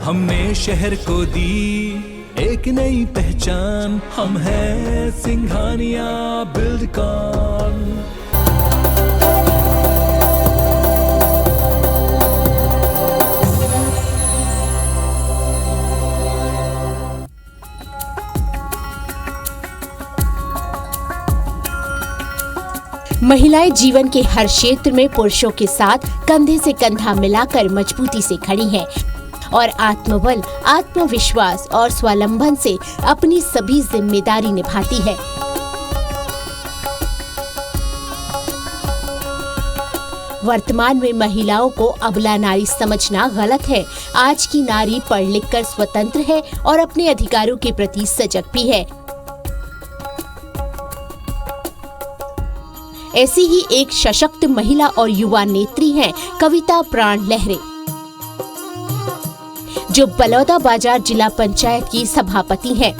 हमने शहर को दी एक नई पहचान, हम हैं सिंघानिया बिल्डकॉन। महिलाएं जीवन के हर क्षेत्र में पुरुषों के साथ कंधे से कंधा मिलाकर मजबूती से खड़ी हैं और आत्मबल, आत्मविश्वास और स्वावलंबन से अपनी सभी जिम्मेदारी निभाती है। वर्तमान में महिलाओं को अबला नारी समझना गलत है। आज की नारी पढ़ लिख कर स्वतंत्र है और अपने अधिकारों के प्रति सजग भी है। ऐसी ही एक सशक्त महिला और युवा नेत्री हैं कविता प्राण लहरे, जो बलौदा बाजार जिला पंचायत की सभापति हैं।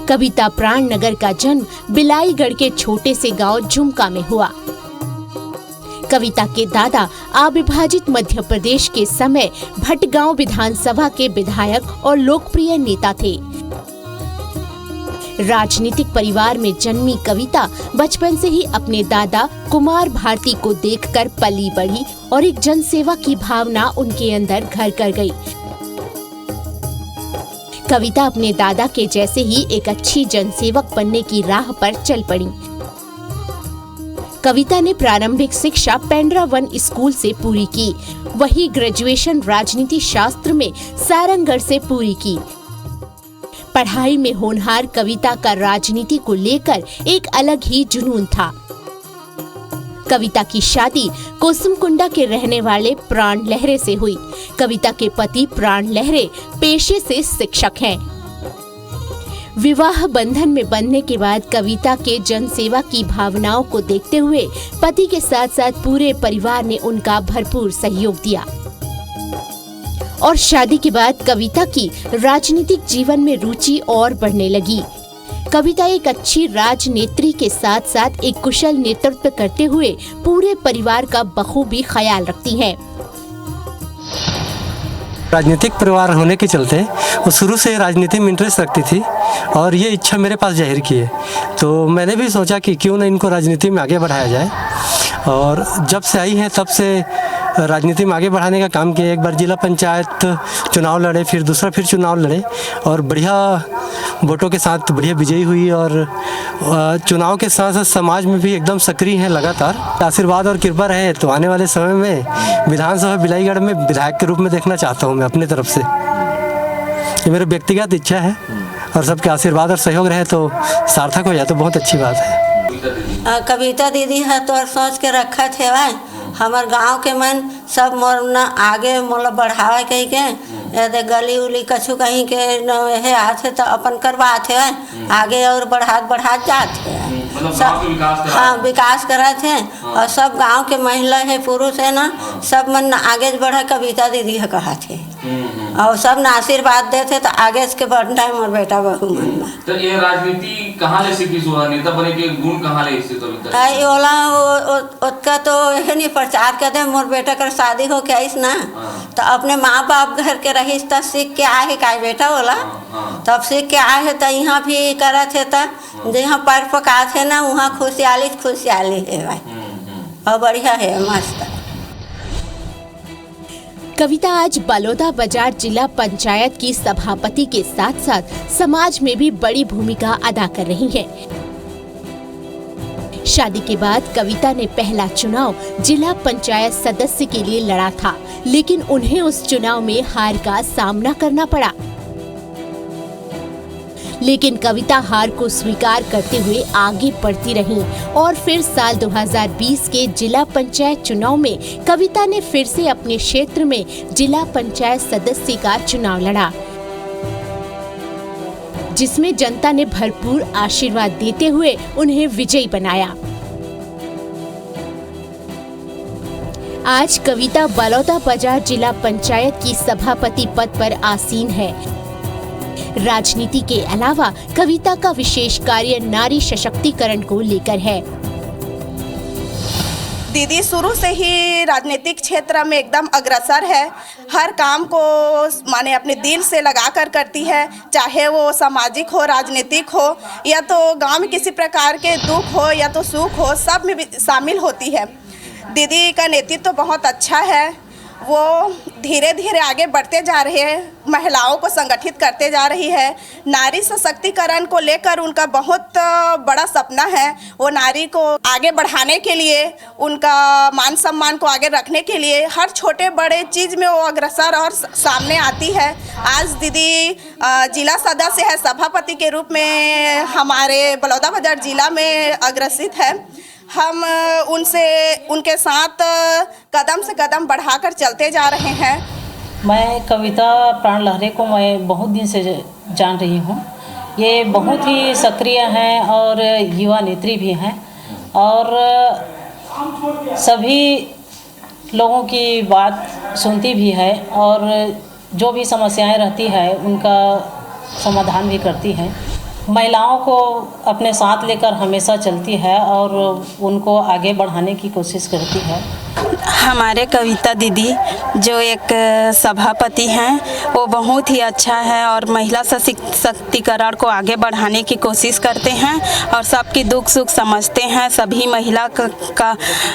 कविता प्राण नगर का जन्म बिलाईगढ़ के छोटे से गांव झुमका में हुआ। कविता के दादा अविभाजित मध्य प्रदेश के समय भटगांव विधानसभा के विधायक और लोकप्रिय नेता थे। राजनीतिक परिवार में जन्मी कविता बचपन से ही अपने दादा कुमार भारती को देखकर पली बढ़ी और एक जनसेवा की भावना उनके अंदर घर कर गई। कविता अपने दादा के जैसे ही एक अच्छी जनसेवक बनने की राह पर चल पड़ी। कविता ने प्रारंभिक शिक्षा पेंड्रा वन स्कूल से पूरी की, वही ग्रेजुएशन राजनीति शास्त्र में सारंगगढ़ से पूरी की। पढ़ाई में होनहार कविता का राजनीति को लेकर एक अलग ही जुनून था। कविता की शादी कुसुमकुंडा के रहने वाले प्राण लहरे से हुई। कविता के पति प्राण लहरे पेशे से शिक्षक हैं। विवाह बंधन में बंधने के बाद कविता के जनसेवा की भावनाओं को देखते हुए पति के साथ साथ पूरे परिवार ने उनका भरपूर सहयोग दिया और शादी के बाद कविता की राजनीतिक जीवन में रुचि और बढ़ने लगी। कविता एक अच्छी राजनेत्री के साथ साथ एक कुशल नेतृत्व करते हुए पूरे परिवार का बखूबी ख्याल रखती हैं। राजनीतिक परिवार होने के चलते वो शुरू से राजनीति में इंटरेस्ट रखती थी और ये इच्छा मेरे पास जाहिर की है, तो मैंने भी सोचा कि क्यों न इनको राजनीति में आगे बढ़ाया जाए। और जब से आई हैं तब से राजनीति में आगे बढ़ाने का काम किया। एक बार जिला पंचायत चुनाव लड़े, फिर दूसरा फिर चुनाव लड़े और बढ़िया वोटों के साथ बढ़िया विजयी हुई और चुनाव के साथ साथ समाज में भी एकदम सक्रिय हैं लगातार। आशीर्वाद और कृपा रहे तो आने वाले समय में विधानसभा बिलाईगढ़ में विधायक के रूप में देखना चाहता हूँ मैं अपनी तरफ से। ये मेरी व्यक्तिगत इच्छा है और सबके आशीर्वाद और सहयोग रहे तो सार्थक हो जाए तो बहुत अच्छी बात है। कविता दीदी है तो सोच के रखा थे भाई हमार गांव के मन सब मोर आगे मतलब बढ़ावा कही के यदि गली उली कछु कहीं के है आते तो अपन करवाते हैं आगे और बढ़ा जाते हैं सब। हाँ विकास कराते हैं और सब गांव के महिला है पुरुष है ना सब मन आगे बढ़ा कविता दीदी है कहा थे और सब न आशीर्वाद देते तो आगे के बढ़ना है मोर बेटा बहू मन। तो ये राजनीति कहाँ ले सीखी सुहा नेता बने के गुण कहाँ ले सीखी कविता? आई ओला उसका तो यह नहीं प्रचार करते मोर बेटा कर शादी हो के आईस ना तो अपने माँ बाप घर के रहीस तो सीख के आए का बेटा बोला तब सीख के आए है तो यहाँ भी करा थे तो जहाँ पर पका थे ना वहाँ खुशहाली है भाई और बढ़िया है मस्त। कविता आज बलौदा बाजार जिला पंचायत की सभापति के साथ साथ समाज में भी बड़ी भूमिका अदा कर रही हैं। शादी के बाद कविता ने पहला चुनाव जिला पंचायत सदस्य के लिए लड़ा था, लेकिन उन्हें उस चुनाव में हार का सामना करना पड़ा। लेकिन कविता हार को स्वीकार करते हुए आगे बढ़ती रहीं और फिर साल 2020 के जिला पंचायत चुनाव में कविता ने फिर से अपने क्षेत्र में जिला पंचायत सदस्य का चुनाव लड़ा, जिसमें जनता ने भरपूर आशीर्वाद देते हुए उन्हें विजयी बनाया। आज कविता बलौदा बाजार जिला पंचायत की सभापति पद पर आसीन है। राजनीति के अलावा कविता का विशेष कार्य नारी सशक्तिकरण को लेकर है। दीदी शुरू से ही राजनीतिक क्षेत्र में एकदम अग्रसर है। हर काम को माने अपने दिल से लगा कर करती है, चाहे वो सामाजिक हो, राजनीतिक हो, या तो गांव में किसी प्रकार के दुख हो या तो सुख हो, सब में भी शामिल होती है। दीदी का नेतृत्व तो बहुत अच्छा है। वो धीरे धीरे आगे बढ़ते जा रहे हैं, महिलाओं को संगठित करते जा रही है। नारी सशक्तिकरण को लेकर उनका बहुत बड़ा सपना है। वो नारी को आगे बढ़ाने के लिए, उनका मान सम्मान को आगे रखने के लिए हर छोटे बड़े चीज़ में वो अग्रसर और सामने आती है। आज दीदी जिला सदस्य है, सभापति के रूप में हमारे बलौदाबाजार जिला में अग्रसित है। हम उनके साथ कदम से कदम बढ़ाकर चलते जा रहे हैं। मैं कविता प्राण लहरे को मैं बहुत दिन से जान रही हूँ। ये बहुत ही सक्रिय हैं और युवा नेत्री भी हैं और सभी लोगों की बात सुनती भी है और जो भी समस्याएं रहती है उनका समाधान भी करती हैं। महिलाओं को अपने साथ लेकर हमेशा चलती है और उनको आगे बढ़ाने की कोशिश करती है। हमारे कविता दीदी जो एक सभापति हैं, वो बहुत ही अच्छा है और महिला सशक्तिकरण को आगे बढ़ाने की कोशिश करते हैं और सबकी दुख सुख समझते हैं। सभी महिला का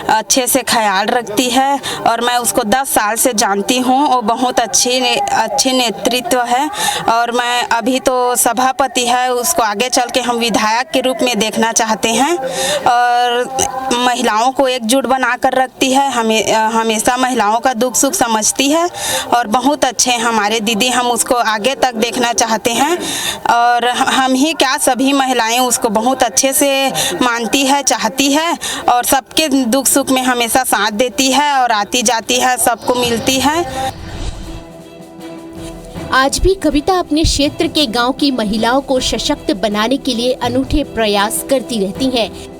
अच्छे से ख्याल रखती है और मैं उसको 10 साल से जानती हूँ। वो बहुत अच्छी नेतृत्व है और मैं अभी तो सभापति है, उसको आगे चल के हम विधायक के रूप में देखना चाहते हैं और महिलाओं को एकजुट बना कर रखती है। हमेशा महिलाओं का दुख सुख समझती है और बहुत अच्छे हमारे दीदी, हम उसको आगे तक देखना चाहते हैं और हम ही क्या सभी महिलाएं उसको बहुत अच्छे से मानती है, चाहती है और सबके दुख सुख में हमेशा साथ देती है और आती जाती है, सबको मिलती है। आज भी कविता अपने क्षेत्र के गांव की महिलाओं को सशक्त बनाने के लिए अनूठे प्रयास करती रहती हैं।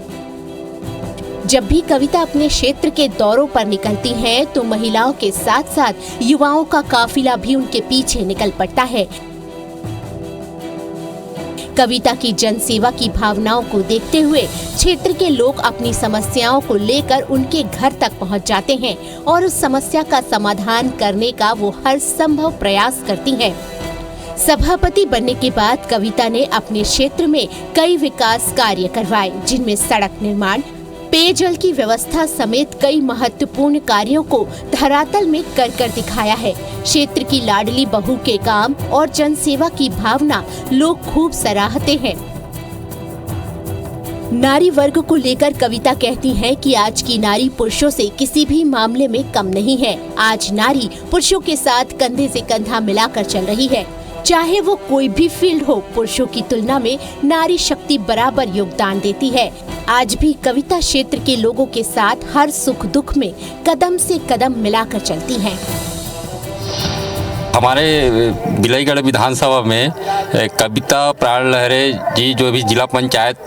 जब भी कविता अपने क्षेत्र के दौरों पर निकलती हैं, तो महिलाओं के साथ साथ युवाओं का काफिला भी उनके पीछे निकल पड़ता है। कविता की जनसेवा की भावनाओं को देखते हुए क्षेत्र के लोग अपनी समस्याओं को लेकर उनके घर तक पहुंच जाते हैं और उस समस्या का समाधान करने का वो हर संभव प्रयास करती हैं। सभापति बनने के बाद कविता ने अपने क्षेत्र में कई विकास कार्य करवाए, जिनमें सड़क निर्माण, पेयजल की व्यवस्था समेत कई महत्वपूर्ण कार्यों को धरातल में कर दिखाया है। क्षेत्र की लाडली बहू के काम और जनसेवा की भावना लोग खूब सराहते हैं। नारी वर्ग को लेकर कविता कहती हैं कि आज की नारी पुरुषों से किसी भी मामले में कम नहीं है। आज नारी पुरुषों के साथ कंधे से कंधा मिलाकर चल रही है। चाहे वो कोई भी फील्ड हो, पुरुषों की तुलना में नारी शक्ति बराबर योगदान देती है। आज भी कविता क्षेत्र के लोगों के साथ हर सुख दुख में कदम से कदम मिलाकर चलती हैं। हमारे बिलाईगढ़ विधानसभा में कविता प्राण लहरे जी जो भी जिला पंचायत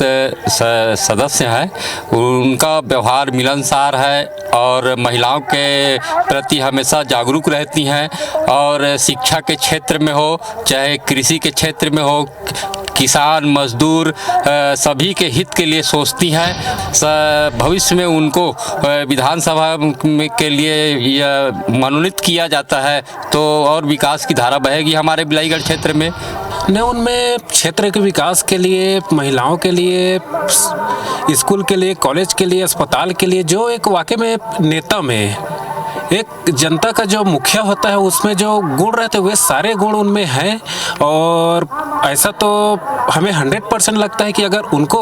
सदस्य हैं, उनका व्यवहार मिलनसार है और महिलाओं के प्रति हमेशा जागरूक रहती हैं और शिक्षा के क्षेत्र में हो चाहे कृषि के क्षेत्र में हो, किसान मजदूर सभी के हित के लिए सोचती हैं। भविष्य में उनको विधानसभा के लिए मनोनीत किया जाता है तो और विकास की धारा बहेगी हमारे बिलाईगढ़ क्षेत्र में। ने उनमें क्षेत्र के विकास के लिए, महिलाओं के लिए, स्कूल के लिए, कॉलेज के लिए, अस्पताल के लिए, जो एक वाकई में नेता में एक जनता का जो मुखिया होता है उसमें जो गुण रहते हैं वे सारे गुण उनमें हैं और ऐसा तो हमें 100% लगता है कि अगर उनको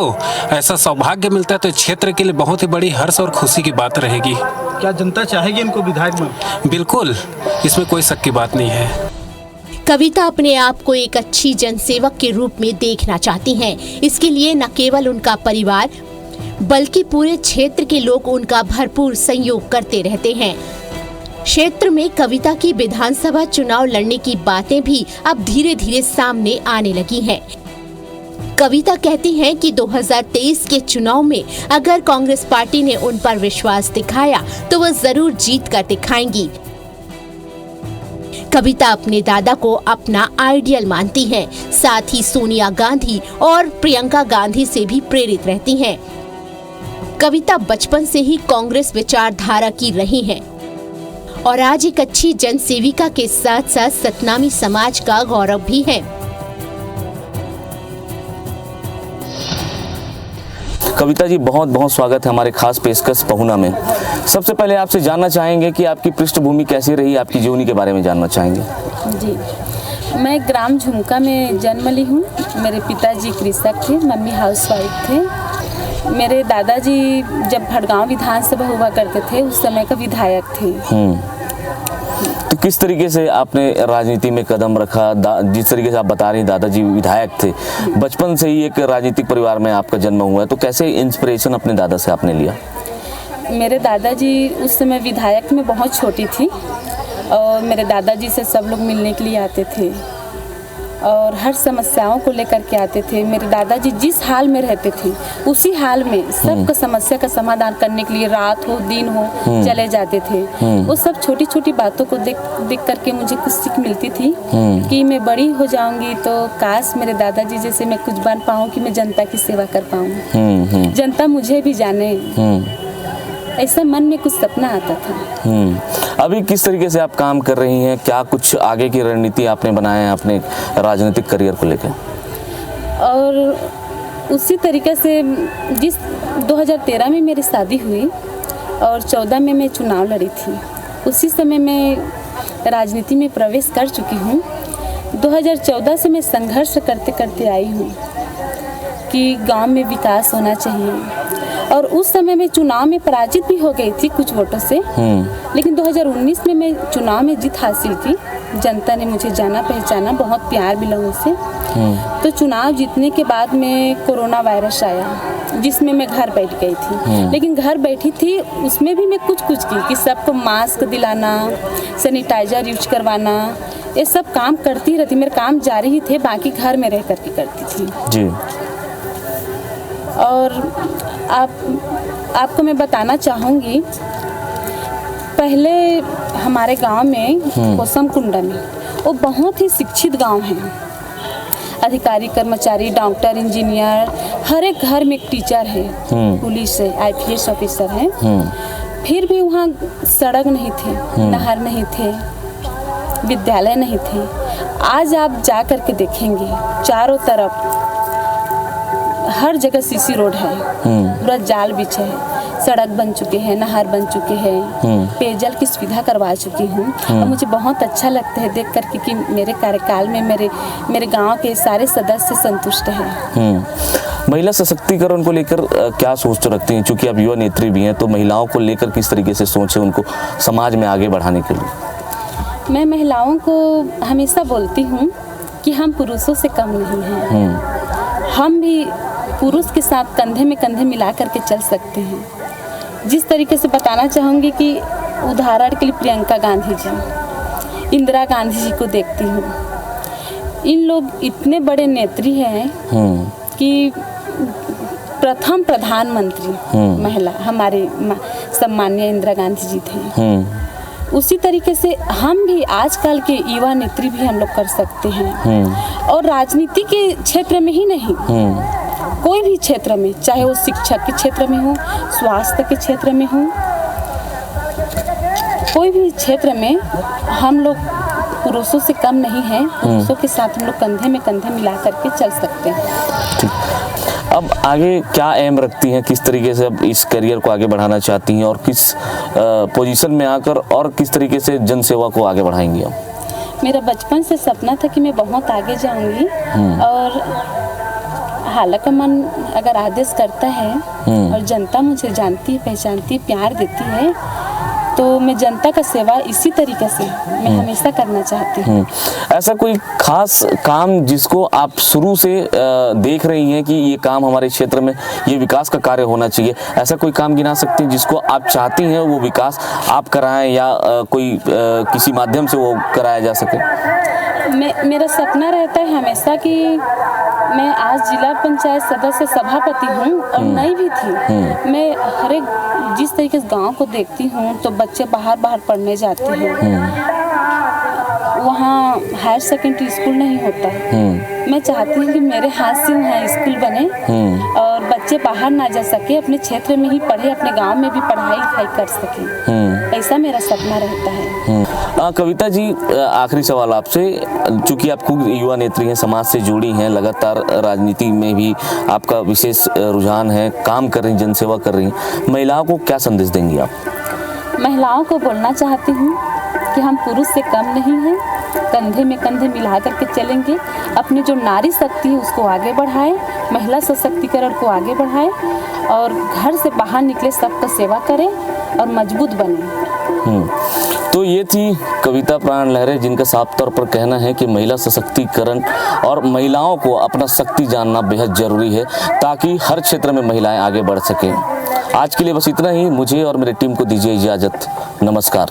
ऐसा सौभाग्य मिलता है तो क्षेत्र के लिए बहुत ही बड़ी हर्ष और खुशी की बात रहेगी। क्या जनता चाहेगी इनको विधायक में? बिल्कुल, इसमें कोई शक की बात नहीं है। कविता अपने आप को एक अच्छी जनसेवक के रूप में देखना चाहती हैं। इसके लिए न केवल उनका परिवार बल्कि पूरे क्षेत्र के लोग उनका भरपूर सहयोग करते रहते हैं। क्षेत्र में कविता की विधानसभा चुनाव लड़ने की बातें भी अब धीरे धीरे सामने आने लगी हैं। कविता कहती हैं कि 2023 के चुनाव में अगर कांग्रेस पार्टी ने उन पर विश्वास दिखाया तो वह जरूर जीत कर दिखाएंगी। कविता अपने दादा को अपना आइडियल मानती हैं, साथ ही सोनिया गांधी और प्रियंका गांधी से भी प्रेरित रहती हैं। कविता बचपन से ही कांग्रेस विचारधारा की रही हैं और आज एक अच्छी जनसेविका के साथ साथ सतनामी समाज का गौरव भी है। कविता जी, बहुत बहुत स्वागत है हमारे खास पेशकश पहुना में। सबसे पहले आपसे जानना चाहेंगे कि आपकी पृष्ठभूमि कैसी रही, आपकी जीवनी के बारे में जानना चाहेंगे। जी, मैं ग्राम झुमका में जन्म ली हूँ। मेरे पिताजी कृषक थे, मम्मी हाउसवाइफ थे। मेरे दादाजी जब भड़गांव विधानसभा हुआ करते थे उस समय का विधायक थे। तो किस तरीके से आपने राजनीति में कदम रखा? जिस तरीके से आप बता रही हैं दादाजी विधायक थे, बचपन से ही एक राजनीतिक परिवार में आपका जन्म हुआ है, तो कैसे इंस्पिरेशन अपने दादा से आपने लिया? मेरे दादाजी उस समय विधायक में बहुत छोटी थी और मेरे दादाजी से सब लोग मिलने के लिए आते थे और हर समस्याओं को लेकर के आते थे। मेरे दादाजी जिस हाल में रहते थे उसी हाल में सबका समस्या का समाधान करने के लिए रात हो दिन हो चले जाते थे। वो सब छोटी छोटी बातों को देख करके मुझे कुछ सीख मिलती थी कि मैं बड़ी हो जाऊंगी तो काश मेरे दादाजी जैसे मैं कुछ बन पाऊँ कि मैं जनता की सेवा कर पाऊँ, जनता मुझे भी जाने। ऐसा मन में कुछ सपना आता था। अभी किस तरीके से आप काम कर रही हैं? क्या कुछ आगे की रणनीति आपने बनाए हैं अपने राजनीतिक करियर को लेकर? और उसी तरीके से जिस 2013 में मेरी शादी हुई और 14 में मैं चुनाव लड़ी थी, उसी समय मैं राजनीति में प्रवेश कर चुकी हूँ। 2014 से मैं संघर्ष करते करते आई हूँ कि गांव में विकास होना चाहिए और उस समय मैं चुनाव में पराजित भी हो गई थी कुछ वोटों से, लेकिन 2019 में मैं चुनाव में जीत हासिल की। जनता ने मुझे जाना पहचाना, बहुत प्यार मिला मुझसे। तो चुनाव जीतने के बाद में कोरोना वायरस आया जिसमें मैं घर बैठ गई थी, लेकिन घर बैठी थी उसमें भी मैं कुछ की कि सबको मास्क दिलाना, सैनिटाइजर यूज करवाना, ये सब काम करती रहती। मेरे काम जारी ही थे, बाकी घर में रह करके करती थी जी। और आपको मैं बताना चाहूँगी, पहले हमारे गांव में कोसम कुंडा में वो बहुत ही शिक्षित गांव है। अधिकारी कर्मचारी, डॉक्टर, इंजीनियर, हर एक घर में एक टीचर है, पुलिस है, IPS ऑफिसर है। फिर भी वहाँ सड़क नहीं थे, नहर नहीं थे, विद्यालय नहीं थे। आज आप जा कर के देखेंगे चारों तरफ हर जगह सीसी रोड है, पूरा जाल बिछा है, सड़क बन चुके हैं, नहर बन चुके हैं, पेयजल की सुविधा करवा चुकी हूँ। और मुझे बहुत अच्छा लगता है देख करके कि मेरे कार्यकाल में मेरे गांव के सारे सदस्य संतुष्ट हैं। महिला सशक्तिकरण को लेकर क्या सोच रखती हैं? चूँकि आप युवा नेत्री भी हैं, तो महिलाओं को लेकर किस तरीके से सोच है उनको समाज में आगे बढ़ाने के लिए? मैं महिलाओं को हमेशा बोलती हूँ कि हम पुरुषों से कम नहीं हैं। हम भी पुरुष के साथ कंधे में कंधे मिला करके चल सकते हैं। जिस तरीके से बताना चाहूँगी कि उदाहरण के लिए प्रियंका गांधी जी, इंदिरा गांधी जी को देखती हूँ। इन लोग इतने बड़े नेत्री हैं कि प्रथम प्रधानमंत्री महिला हमारे सम्माननीय इंदिरा गांधी जी थे। उसी तरीके से हम भी आजकल के युवा नेत्री भी हम लोग कर सकते हैं। और राजनीति के क्षेत्र में ही नहीं, कोई भी क्षेत्र में, चाहे वो शिक्षा के क्षेत्र में हो, स्वास्थ्य के क्षेत्र में हो, कोई भी क्षेत्र में हम लोग पुरुषों से कम नहीं हैं। पुरुषों के साथ हम लोग कंधे में कंधे मिला करके चल सकते हैं। ठीक। अब आगे क्या एम रखती हैं? किस तरीके से अब इस करियर को आगे बढ़ाना चाहती हैं और किस पोजीशन में आकर और किस तरीके से जनसेवा को आगे बढ़ाएंगी आप? मेरा बचपन से सपना था कि मैं बहुत आगे जाऊंगी और हालांकि मन अगर आदेश करता है और जनता मुझे जानती है, पहचानती है, प्यार देती है, तो मैं जनता का सेवा इसी तरीके से मैं हमेशा करना चाहती हूँ। ऐसा कोई खास काम जिसको आप शुरू से देख रही हैं कि ये काम हमारे क्षेत्र में ये विकास का कार्य होना चाहिए, ऐसा कोई काम गिना सकती हैं जिसको आप चाहती हैं वो विकास आप कराएं या कोई किसी माध्यम से वो कराया जा सके? मेरा सपना रहता है हमेशा कि मैं आज जिला पंचायत सदस्य सभापति हूँ और नई भी थी। मैं हर एक जिस तरीके से गांव को देखती हूँ तो बच्चे बाहर पढ़ने जाते हैं, वहाँ हायर सेकेंडरी स्कूल नहीं होता है। मैं चाहती हूँ कि मेरे हाथ से वहाँ स्कूल बने और बच्चे बाहर ना जा सके, अपने क्षेत्र में ही पढ़े, अपने गांव में भी पढ़ाई लिखाई कर सके। ऐसा मेरा सपना रहता है। कविता जी, आखिरी सवाल आपसे, चूंकि आप खुद युवा नेत्री हैं, समाज से जुड़ी हैं, लगातार राजनीति में भी आपका विशेष रुझान है, काम कर रही हैं, जनसेवा कर रही हैं, महिलाओं को क्या संदेश देंगी आप? महिलाओं को बोलना चाहती हूँ कि हम पुरुष से कम नहीं हैं, कंधे में कंधे मिला करके चलेंगे, अपनी जो नारी शक्ति है उसको आगे बढ़ाएं, महिला सशक्तिकरण को आगे बढ़ाएं और घर से बाहर निकले सबका सेवा करें और मजबूत बने। तो ये थी कविता प्राण लहरे, जिनका साफ तौर पर कहना है कि महिला सशक्तिकरण और महिलाओं को अपना शक्ति जानना बेहद जरूरी है ताकि हर क्षेत्र में महिलाएं आगे बढ़ सकें। आज के लिए बस इतना ही। मुझे और मेरी टीम को दीजिए इजाज़त। नमस्कार।